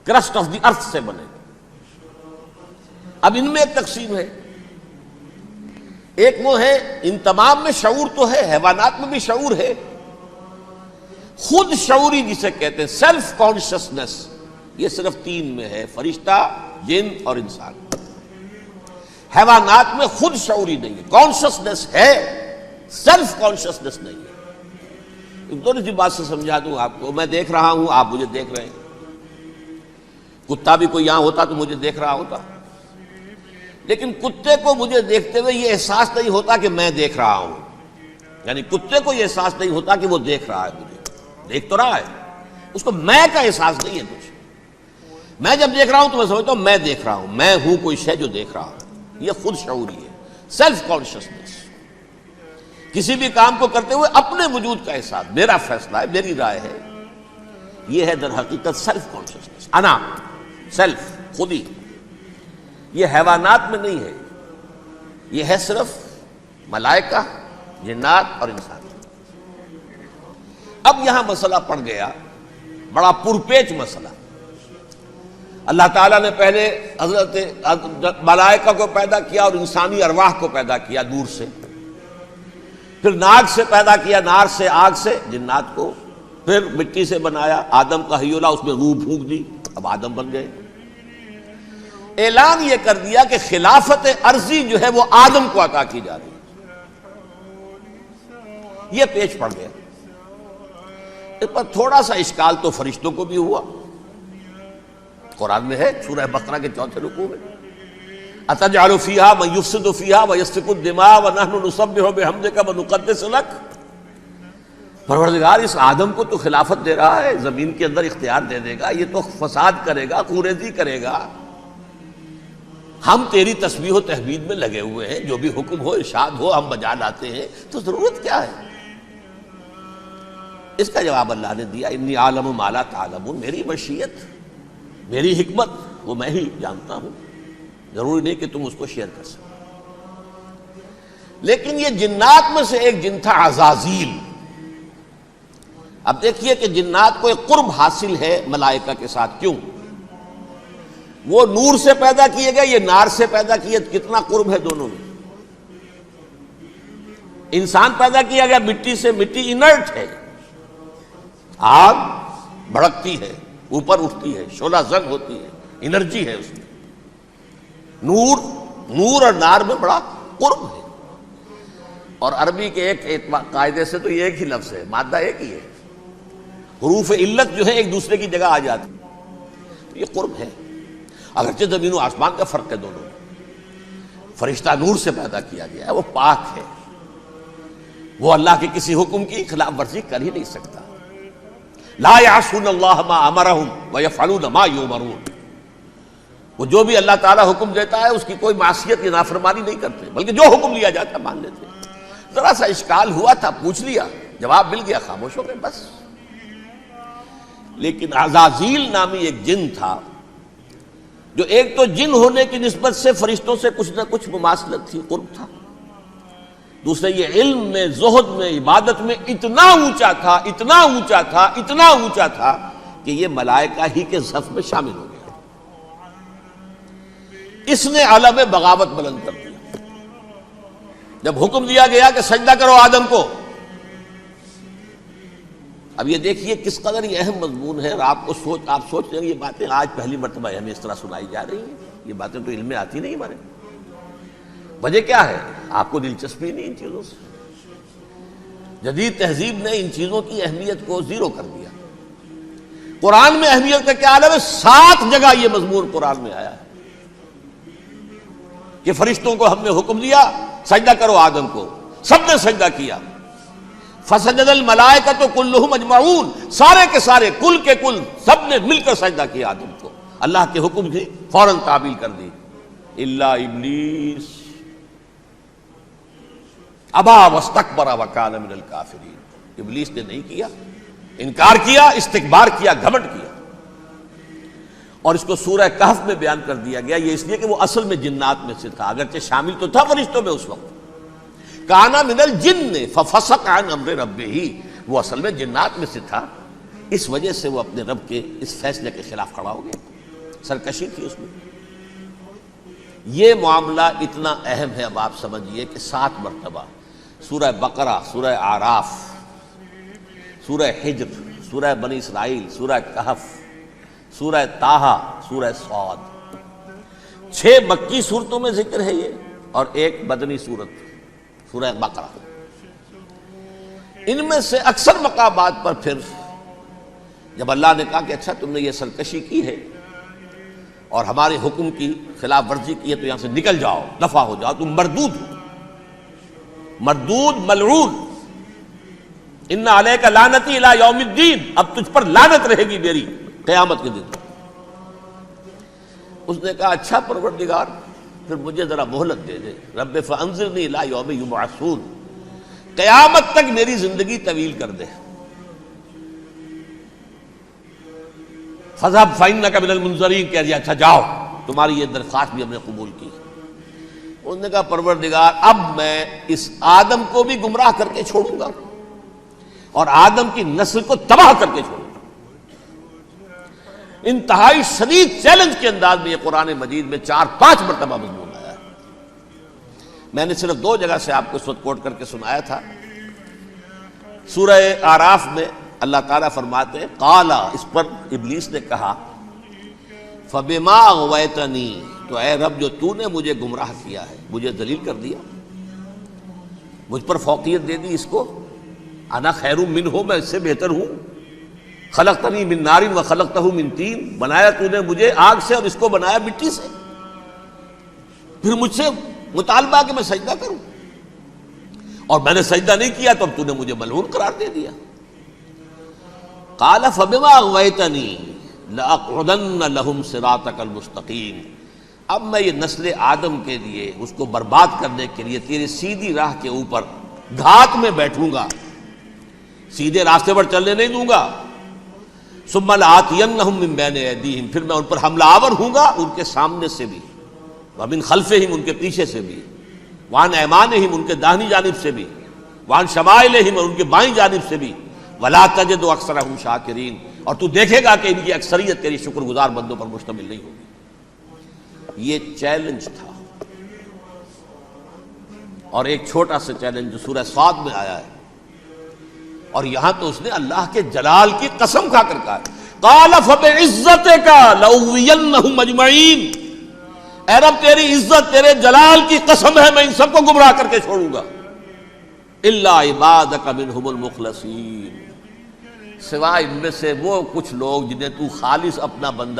Crust of the ارتھ سے بنے. اب ان میں ایک تقسیم ہے. ایک وہ ہے ان تمام میں شعور تو ہے، حیوانات میں بھی شعور ہے، خود شعوری جسے کہتے ہیں سیلف کانشسنس، یہ صرف 3 میں ہے، فرشتہ، جن اور انسان. حیوانات میں خود شعوری نہیں ہے، کانشسنس ہے، سیلف کانشسنس نہیں ہے. تھوڑی سی بات سے سمجھا دوں آپ کو. میں دیکھ رہا ہوں، آپ مجھے دیکھ رہے ہیں. کتا بھی کوئی یہاں ہوتا تو مجھے دیکھ رہا ہوتا، لیکن کتے کو مجھے دیکھتے ہوئے یہ احساس نہیں ہوتا کہ میں دیکھ رہا ہوں. یعنی کتے کو یہ احساس نہیں ہوتا کہ وہ دیکھ رہا ہے، مجھے دیکھ تو رہا ہے، اس کو میں کا احساس نہیں ہے کچھ. میں جب دیکھ رہا ہوں تو میں سمجھتا ہوں میں دیکھ رہا ہوں، میں ہوں کوئی شے جو دیکھ رہا ہوں. یہ خود شعوری ہے، سیلف کانشسنس. کسی بھی کام کو کرتے ہوئے اپنے وجود کا احساس، میرا فیصلہ ہے، میری رائے ہے، یہ ہے در حقیقت سیلف کانشسنس، انا، سیلف، خودی. یہ حیوانات میں نہیں ہے، یہ ہے صرف ملائکہ، جنات اور انسان. اب یہاں مسئلہ پڑ گیا، بڑا پرپیچ مسئلہ. اللہ تعالیٰ نے پہلے حضرت ملائکہ کو پیدا کیا اور انسانی ارواح کو پیدا کیا نور سے، پھر ناک سے پیدا کیا، نار سے، آگ سے جنات کو، پھر مٹی سے بنایا، آدم کا حی اللہ، اس میں روح پھونک دی، اب آدم بن گئے. اعلان یہ کر دیا کہ خلافت عرضی جو ہے وہ آدم کو عطا کی جا رہی ہے. یہ پیچ پڑ گیا. اس پر تھوڑا سا اشکال تو فرشتوں کو بھی ہوا. قرآن میں ہے سورہ بقرہ کے 4 رکوع میں، أَتَجْعَلُ فِيهَا مَن يُفْسِدُ فِيهَا وَيَسْفِكُ الدِّمَاءَ وَنَحْنُ نُسَبِّحُ بِحَمْدِكَ وَنُقَدِّسُ لَكَ. پروردگار اس آدم کو تو خلافت دے رہا ہے، زمین کے اندر اختیار دے دے گا، یہ تو فساد کرے گا، کوریزی کرے گا. ہم تیری تسبیح و تحمید میں لگے ہوئے ہیں، جو بھی حکم ہو، ارشاد ہو، ہم بجا لاتے ہیں، تو ضرورت کیا ہے؟ اس کا جواب اللہ نے دیا، انی عالم ما لا تعلمون. میری مشیت، میری حکمت وہ میں ہی جانتا ہوں، ضروری نہیں کہ تم اس کو شیئر کر سکو. لیکن یہ جنات میں سے ایک جن تھا عزازیل. اب دیکھیے کہ جنات کو ایک قرب حاصل ہے ملائکہ کے ساتھ. کیوں؟ وہ نور سے پیدا کیے گئے، یہ نار سے پیدا کیے، کتنا قرب ہے دونوں میں. انسان پیدا کیا گیا مٹی سے، مٹی انرٹ ہے، آگ بھڑکتی ہے، اوپر اٹھتی ہے، شعلہ زن ہوتی ہے، انرجی ہے اس میں. نور اور نار میں بڑا قرب ہے. اور عربی کے ایک قاعدے سے تو یہ ایک ہی لفظ ہے، مادہ ایک ہی ہے، حروف علت جو ہے ایک دوسرے کی جگہ آ جاتی. یہ قرب ہے، اگرچہ زمین و آسمان کا فرق ہے دونوں میں. فرشتہ نور سے پیدا کیا گیا ہے، وہ پاک ہے، وہ اللہ کے کسی حکم کی خلاف ورزی کر ہی نہیں سکتا. لا یعصون اللہ ما امرہم ویفعلون ما یؤمرون. وہ جو بھی اللہ تعالیٰ حکم دیتا ہے اس کی کوئی معصیت یا نافرمانی نہیں کرتے، بلکہ جو حکم لیا جاتا ہے مان لیتے. ذرا سا اشکال ہوا تھا، پوچھ لیا، جواب مل گیا، خاموش ہو گئے بس. لیکن عزازیل نامی ایک جن تھا، جو ایک تو جن ہونے کی نسبت سے فرشتوں سے کچھ نہ کچھ مماثلت تھی، قرب تھا. دوسرے یہ علم میں، زہد میں، عبادت میں اتنا اونچا تھا، اتنا اونچا تھا، اتنا اونچا تھا کہ یہ ملائکہ ہی کے صف میں شامل ہو گیا. اس نے عالم بغاوت بلند کر دیا. جب حکم دیا گیا کہ سجدہ کرو آدم کو، اب یہ دیکھیے کس قدر یہ اہم مضمون ہے. اور آپ سوچ رہے ہیں یہ باتیں آج پہلی مرتبہ ہمیں اس طرح سنائی جا رہی ہیں. یہ باتیں تو علم میں آتی نہیں ہمارے. وجہ کیا ہے؟ آپ کو دلچسپی نہیں ان چیزوں سے. جدید تہذیب نے ان چیزوں کی اہمیت کو زیرو کر دیا. قرآن میں اہمیت کا کیا عالم ہے؟ 7 جگہ یہ مضمون قرآن میں آیا ہے کہ فرشتوں کو ہم نے حکم دیا سجدہ کرو آدم کو، سب نے سجدہ کیا. فسجد الملائکۃ کلھم اجمعون، سارے کے سارے، کل کے کل، سب نے مل کر سجدہ کیا آدم کو. اللہ کے حکم کی فوراً تعمیل کر دی. الا ابلیس ابا واستکبر وکان من الکافرین. ابلیس نے نہیں کیا، انکار کیا، استکبار کیا، گھمنڈ کیا. اور اس کو سورہ کہف میں بیان کر دیا گیا. یہ اس لیے کہ وہ اصل میں جنات میں سے تھا، اگرچہ شامل تو تھا فرشتوں میں اس وقت. کانا من الجن ففسق عن امر ربہ، وہ اصل میں جنات میں سے تھا، اس وجہ سے وہ اپنے رب کے اس فیصلے کے خلاف کھڑا ہو گیا. سرکشی تھی اس میں. یہ معاملہ اتنا اہم ہے. اب آپ سمجھیے کہ 7 مرتبہ سورہ بقرہ، سورہ اعراف، سورہ حجر، سورہ بنی اسرائیل، سورہ کہف، سورہ طٰہٰ، سورہ صاد، 6 مکی صورتوں میں ذکر ہے یہ، اور ایک مدنی صورت سورہ بقرہ. ان میں سے اکثر مقامات پر پھر جب اللہ نے کہا کہ اچھا تم نے یہ سرکشی کی ہے اور ہمارے حکم کی خلاف ورزی کی ہے تو یہاں سے نکل جاؤ، دفع ہو جاؤ، تم مردود ہو، مردود ملعون، ان علیک لعنتی الی یوم الدین، اب تجھ پر لعنت رہے گی میری قیامت کے دن. اس نے کہا اچھا پروردگار پھر مجھے ذرا مہلت دے دے، رب فانظرنی الی یوم یبعثون، قیامت تک میری زندگی طویل کر دے. فذهب فإنک من المنظرین، کہہ دیا اچھا جاؤ، تمہاری یہ درخواست بھی ہم نے قبول کی. اس نے کہا پروردگار اب میں اس آدم کو بھی گمراہ کر کے چھوڑوں گا اور آدم کی نسل کو تباہ کر کے چھوڑوں گا. انتہائی شدید چیلنج کے انداز میں یہ قرآن مجید میں 4-5 مرتبہ مضمون آیا ہے. میں نے صرف 2 جگہ سے آپ کو اس وقت کوٹ کر کے سنایا تھا. سورہ اعراف میں اللہ تعالیٰ فرماتے ہیں قالا، اس پر ابلیس نے کہا فبما اغویتنی، تو اے رب جو تو نے مجھے گمراہ کیا ہے، مجھے ذلیل کر دیا، مجھ پر فوقیت دے دی، اس کو انا خیر منہ، میں اس سے بہتر ہوں، خلقتنی من نار و خلقتہ من طین، بنایا تو نے مجھے آگ سے اور اس کو بنایا مٹی سے، پھر مجھ سے مطالبہ کہ میں سجدہ کروں، اور میں نے سجدہ نہیں کیا تو اب تو نے مجھے ملعون قرار دے دیا. قال فبما اغویتنی لاقعدن لهم صراطک المستقیم، اب میں یہ نسل آدم کے لیے، اس کو برباد کرنے کے لیے تیری سیدھی راہ کے اوپر گھات میں بیٹھوں گا، سیدھے راستے پر چلنے نہیں دوں گا. ثم لآتینہم من بین ایدیہم، پھر میں ان پر حملہ آور ہوں گا، ان کے سامنے سے بھی، ومن خلفہم، ان کے پیچھے سے بھی، وعن ایمانہم، ان کے داہنی جانب سے بھی، وعن شمائلہم، اور ان کے بائیں جانب سے بھی، ولا تجد اکثرہم شاکرین، اور تو دیکھے گا کہ ان کی اکثریت تیری شکر گزار بندوں پر مشتمل نہیں ہوگی. یہ چیلنج تھا. اور ایک چھوٹا سا چیلنج جو سورہ صاد میں آیا ہے، اور یہاں تو اس نے اللہ کے جلال کی قسم کھا کر کہا قال فبعزتک لأغوینہم اجمعین، اے رب تیری عزت، تیرے جلال کی قسم ہے میں ان سب کو گمراہ کر کے چھوڑوں گا، الا عبادک منہم المخلصین، سوائے ان میں سے وہ کچھ لوگ جنہیں تو خالص اپنا بندہ